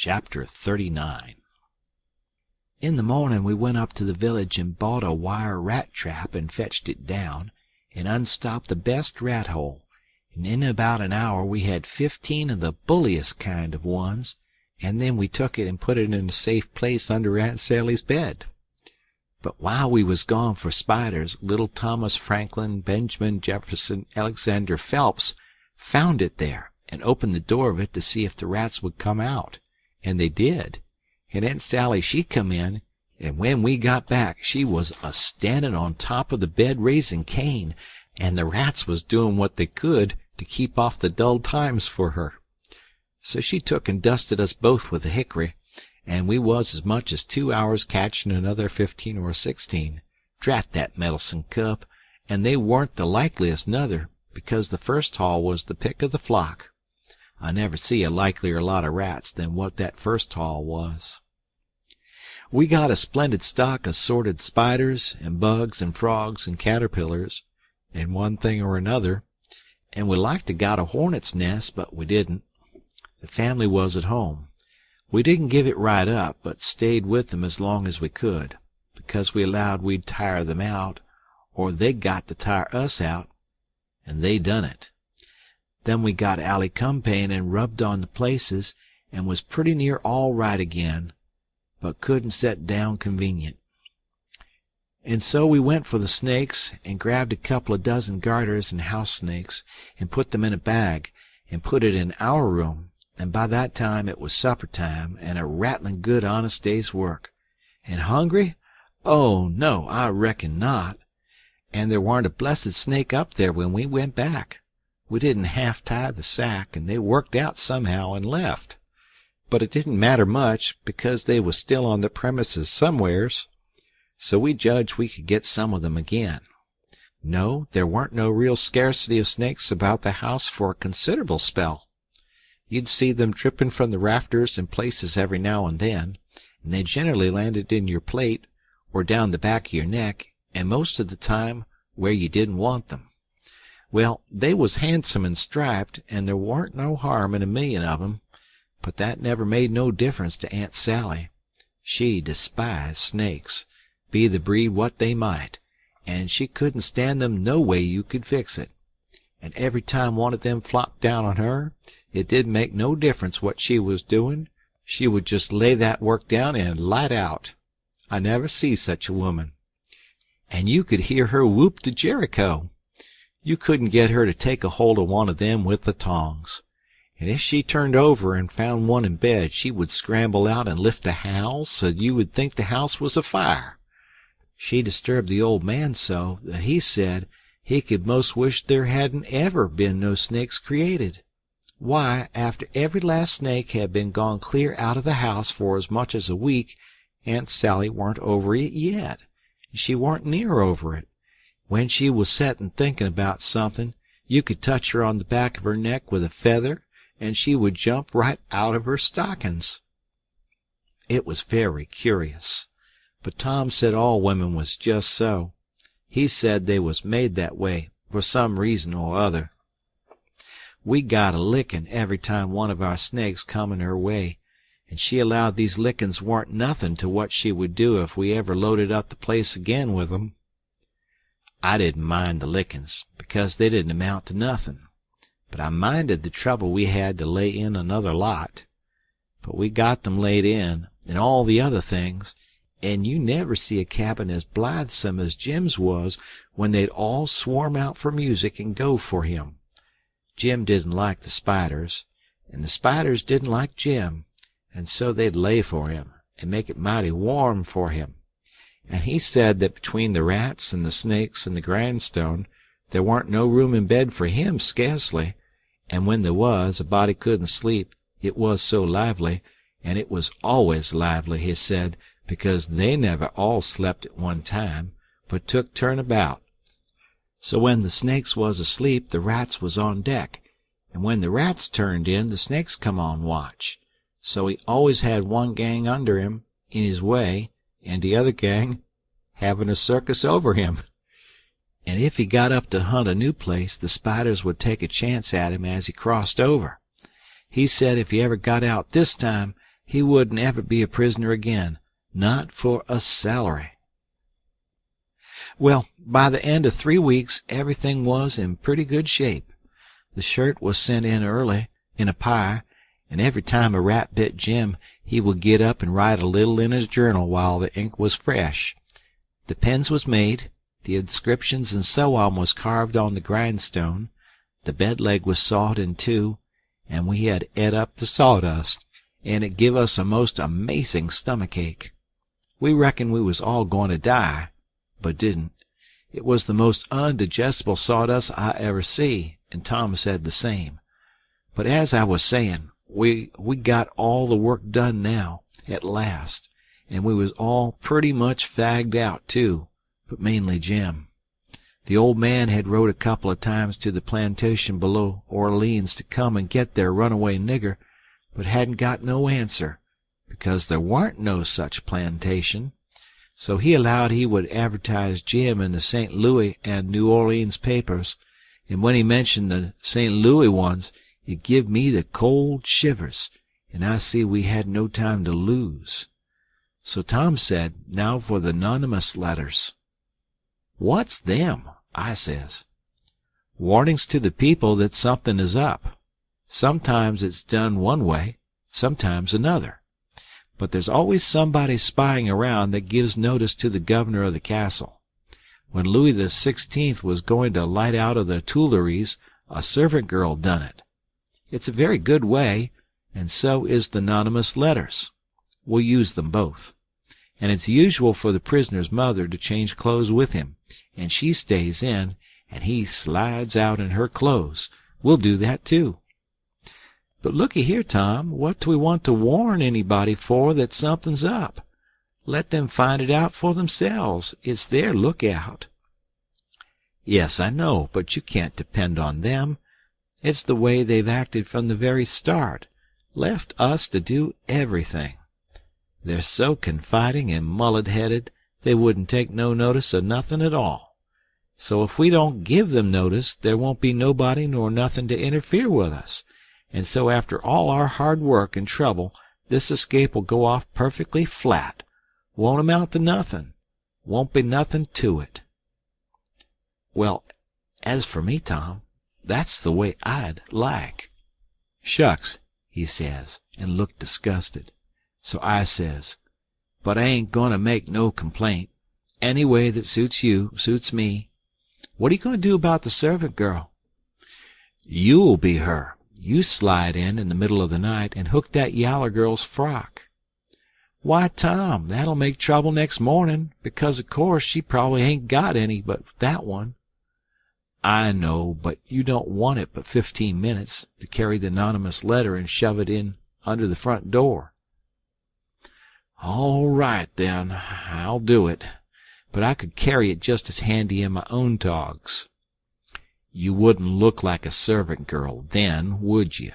Chapter 39. In the morning we went up to the village and bought a wire rat trap and fetched it down, and unstopped the best rat hole, and in about an hour we had 15 of the bulliest kind of ones, and then we took it and put it in a safe place under Aunt Sally's bed. But while we was gone for spiders, little Thomas Franklin, Benjamin Jefferson, Alexander Phelps found it there, and opened the door of it to see if the rats would come out, and they did. And Aunt Sally she come in, and when we got back she was a-standin' on top of the bed raising Cain, and the rats was doing what they could to keep off the dull times for her. So she took and dusted us both with a hickory, and we was as much as 2 hours catching another 15 or 16. Drat that meddlesome cub, and they weren't the likeliest nuther, because the first haul was the pick of the flock. I never see a likelier lot of rats than what that first haul was. We got a splendid stock of sorted spiders and bugs and frogs and caterpillars, and one thing or another, and we liked to got a hornet's nest, but we didn't. The family was at home. We didn't give it right up, but stayed with them as long as we could, because we allowed we'd tire them out, or they'd got to tire us out, and they done it. Then we got alicumbain and rubbed on the places, and was pretty near all right again, but couldn't set down convenient. And so we went for the snakes, and grabbed a couple of dozen garters and house snakes, and put them in a bag, and put it in our room, and by that time it was supper time, and a rattling good honest day's work. And hungry? Oh, no, I reckon not. And there warn't a blessed snake up there when we went back. We didn't half-tie the sack, and they worked out somehow and left. But it didn't matter much, because they was still on the premises somewheres, so we judged we could get some of them again. No, there warn't no real scarcity of snakes about the house for a considerable spell. You'd see them dripping from the rafters in places every now and then, and they generally landed in your plate or down the back of your neck, and most of the time where you didn't want them. Well, they was handsome and striped, and there warn't no harm in a million of 'em, but that never made no difference to Aunt Sally. She despised snakes, be the breed what they might, and she couldn't stand them no way you could fix it. And every time one of them flopped down on her, it didn't make no difference what she was doing. She would just lay that work down and light out. I never see such a woman. And you could hear her whoop to Jericho. You couldn't get her to take a hold of one of them with the tongs. And if she turned over and found one in bed, she would scramble out and lift a howl so you would think the house was afire. She disturbed the old man so that he said he could most wish there hadn't ever been no snakes created. Why, after every last snake had been gone clear out of the house for as much as a week, Aunt Sally warn't over it yet, and she warn't near over it. When she was settin' thinkin' about something, you could touch her on the back of her neck with a feather, and she would jump right out of her stockings. It was very curious, but Tom said all women was just so. He said they was made that way for some reason or other. We got a lickin' every time one of our snakes come in her way, and she allowed these lickins warn't nothin' to what she would do if we ever loaded up the place again with 'em. I didn't mind the lickins, because they didn't amount to nothin', but I minded the trouble we had to lay in another lot. But we got them laid in, and all the other things, and you never see a cabin as blithesome as Jim's was when they'd all swarm out for music and go for him. Jim didn't like the spiders, and the spiders didn't like Jim, and so they'd lay for him, and make it mighty warm for him. And he said that between the rats and the snakes and the grindstone there warn't no room in bed for him scarcely, and when there was, a body couldn't sleep, it was so lively, and it was always lively, he said, because they never all slept at one time, but took turn about. So when the snakes was asleep, the rats was on deck, and when the rats turned in, the snakes come on watch. So he always had one gang under him, in his way, and the other gang having a circus over him. And if he got up to hunt a new place, the spiders would take a chance at him as he crossed over. He said if he ever got out this time, he wouldn't ever be a prisoner again, not for a salary. Well, by the end of 3 weeks everything was in pretty good shape. The shirt was sent in early, in a pie, and every time a rat bit Jim he would get up and write a little in his journal while the ink was fresh. The pens was made, the inscriptions and so on was carved on the grindstone, the bed leg was sawed in two, and we had et up the sawdust, and it give us a most amazing stomach ache. We reckoned we was all going to die, but didn't. It was the most undigestible sawdust I ever see, and Tom said the same. But as I was saying, we got all the work done now, at last, and we was all pretty much fagged out, too, but mainly Jim. The old man had wrote a couple of times to the plantation below Orleans to come and get their runaway nigger, but hadn't got no answer, because there warn't no such plantation. So he allowed he would advertise Jim in the St. Louis and New Orleans papers, and when he mentioned the St. Louis ones, it give me the cold shivers, and I see we had no time to lose. So Tom said, now for the anonymous letters. What's them? I says. Warnings to the people that something is up. Sometimes it's done one way, sometimes another. But there's always somebody spying around that gives notice to the governor of the castle. When Louis XVI was going to light out of the Tuileries, a servant girl done it. It's a very good way, and so is the anonymous letters. We'll use them both. And it's usual for the prisoner's mother to change clothes with him, and she stays in, and he slides out in her clothes. We'll do that, too. But looky here, Tom, what do we want to warn anybody for that something's up? Let them find it out for themselves. It's their lookout. Yes, I know, but you can't depend on them. It's the way they've acted from the very start, left us to do everything. They're so confiding and mullet-headed they wouldn't take no notice of nothing at all. So if we don't give them notice, there won't be nobody nor nothing to interfere with us. And so after all our hard work and trouble, this escape will go off perfectly flat. Won't amount to nothing. Won't be nothing to it. Well, as for me, Tom, that's the way I'd like. Shucks, he says, and looked disgusted. So I says, but I ain't going to make no complaint. Any way that suits you suits me. What are you going to do about the servant girl? You'll be her. You slide in the middle of the night and hook that yaller girl's frock. Why, Tom, that'll make trouble next morning, because of course she probably ain't got any but that one. I know, but you don't want it but 15 minutes to carry the anonymous letter and shove it in under the front door. All right, then, I'll do it, but I could carry it just as handy in my own togs. You wouldn't look like a servant girl then, would you?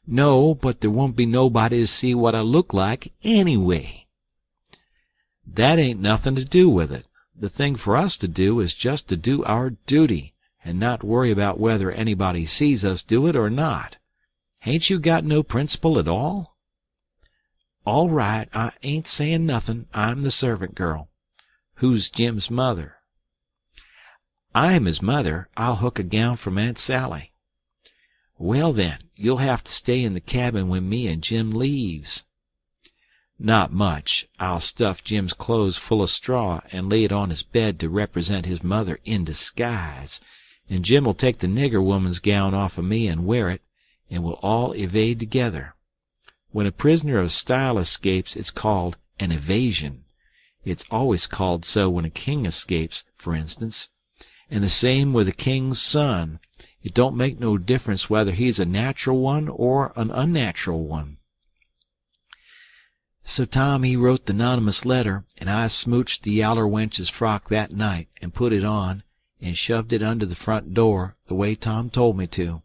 No, but there won't be nobody to see what I look like anyway. That ain't nothing to do with it. The thing for us to do is just to do our duty, and not worry about whether anybody sees us do it or not. Hain't you got no principle at all? All right, I ain't saying nothing. I'm the servant girl. Who's Jim's mother? I'm his mother. I'll hook a gown from Aunt Sally. Well, then, you'll have to stay in the cabin when me and Jim leaves. Not much. I'll stuff Jim's clothes full of straw and lay it on his bed to represent his mother in disguise, and Jim'll take the nigger woman's gown off of me and wear it, and we'll all evade together. When a prisoner of style escapes, it's called an evasion. It's always called so when a king escapes, for instance. And the same with a king's son. It don't make no difference whether he's a natural one or an unnatural one. So Tom he wrote the anonymous letter, and I smooched the yaller wench's frock that night and put it on and shoved it under the front door the way Tom told me to.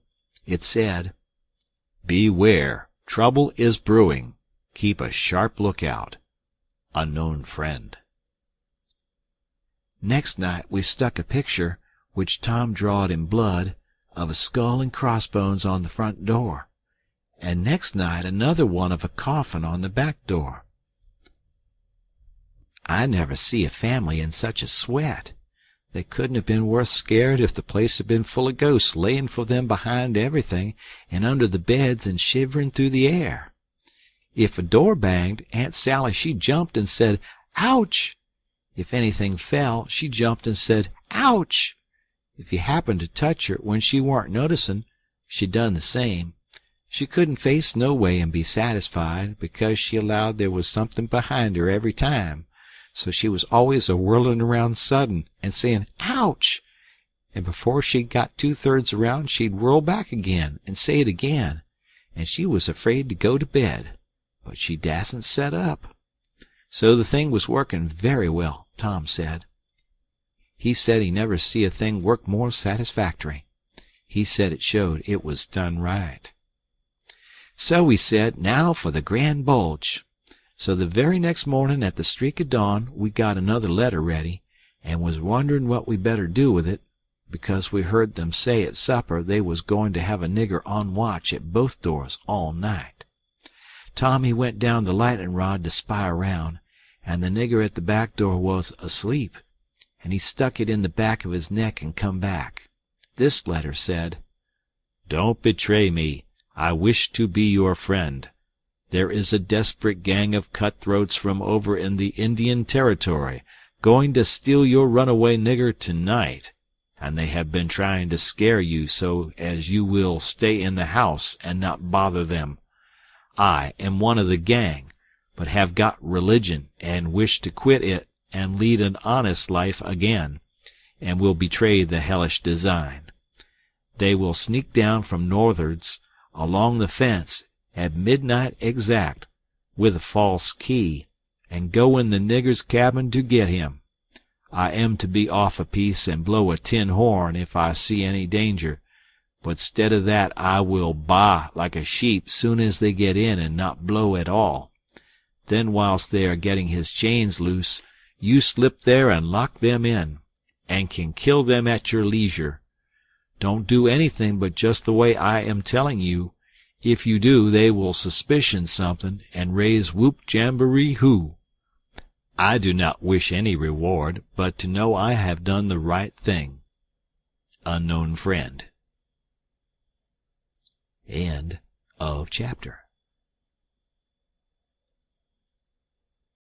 It said, "Beware. Trouble is brewing. Keep a sharp lookout. Unknown friend." Next night we stuck a picture, which Tom drawed in blood, of a skull and crossbones on the front door, and next night another one of a coffin on the back door. I never see a family in such a sweat. They couldn't have been worse scared if the place had been full of ghosts layin' for them behind everything and under the beds and shiverin' through the air. If a door banged, Aunt Sally she jumped and said, "Ouch!" If anything fell, she jumped and said, "Ouch!" If you happened to touch her when she warn't noticin', she done the same. She couldn't face no way and be satisfied, because she allowed there was something behind her every time, so she was always a whirlin' around sudden and sayin' "Ouch!" and before she'd got 2/3 around she'd whirl back again and say it again, and she was afraid to go to bed, but she dasn't set up. So the thing was workin' very well, Tom said. He said he never see a thing work more satisfactory. He said it showed it was done right. So we said, now for the grand bulge. So the very next mornin' at the streak of dawn we got another letter ready, and was wonderin' what we better do with it, because we heard them say at supper they was goin' to have a nigger on watch at both doors all night. Tom he went down the lightnin' rod to spy around, and the nigger at the back door was asleep, and he stuck it in the back of his neck and come back. This letter said, "Don't betray me. I wish to be your friend. There is a desperate gang of cutthroats from over in the Indian Territory going to steal your runaway nigger tonight, and they have been trying to scare you so as you will stay in the house and not bother them. I am one of the gang, but have got religion and wish to quit it and lead an honest life again, and will betray the hellish design. They will sneak down from northards along the fence at midnight exact, with a false key, and go in the nigger's cabin to get him. I am to be off a piece and blow a tin horn if I see any danger, but 'stead of that I will baa like a sheep soon as they get in and not blow at all. Then whilst they are getting his chains loose, you slip there and lock them in, and can kill them at your leisure. Don't do anything but just the way I am telling you. If you do, they will suspicion something and raise whoop jamboree hoo. I do not wish any reward, but to know I have done the right thing. Unknown friend. End of chapter.